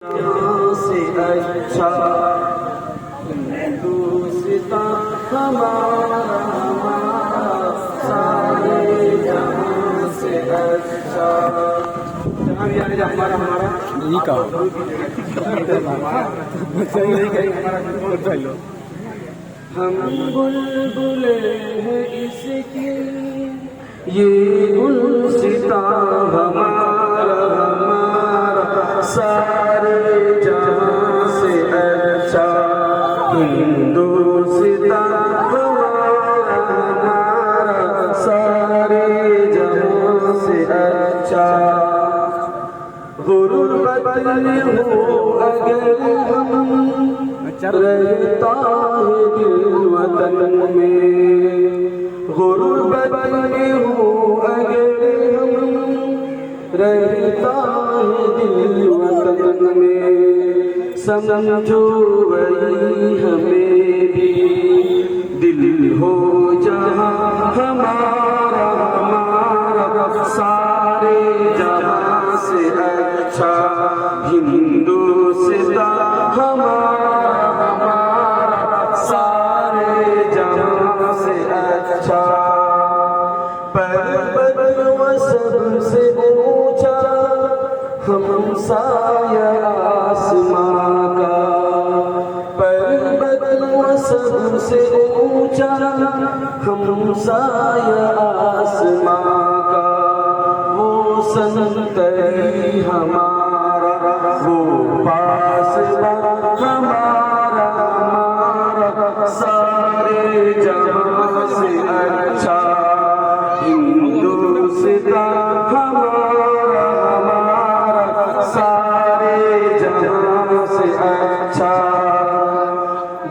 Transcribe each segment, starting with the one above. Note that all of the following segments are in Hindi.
से अच्छा हिंदुस्तां हमारा सारे जहां से अच्छा। जहाँ भी आने हमारा यही कहा हम बुलबुले हैं इसकी ये गुलसिता हमारा सारे जहां से अच्छा हिंदुस्तां हमारा सारे जहां से अच्छा। गुरुबत में हो अगर हम रहता है दिल वतन में, गुरुबत में हो अगर हम रहता है दिल वतन में, समझो वही हमें भी दिल हो जहाँ हमारा सारे जहाँ से अच्छा हिंदुस्तां हमारा सारे जहाँ से अच्छा। पर्वत व सबसे ऊंचा हमसाया आसमां का, पर्वत व सबसे ऊंचा हमसाया आसमां का, वो संतरी हमारा वो पासवा हमारा सारे जहां से अच्छा हिंदुस्तां हमारा सारे जहां से अच्छा।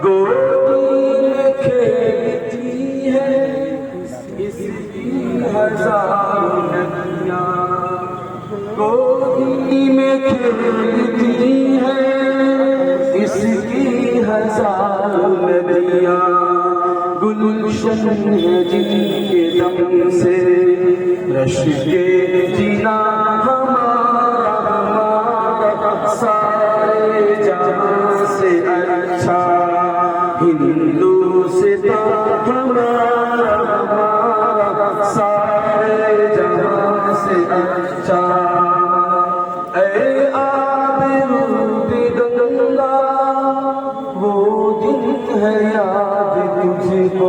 गोदी में खेलती है इसकी हजार नदियाँ, गोदी में खेलती है इसकी हजार नदियाँ, गुलशन है जिनके दम से रश के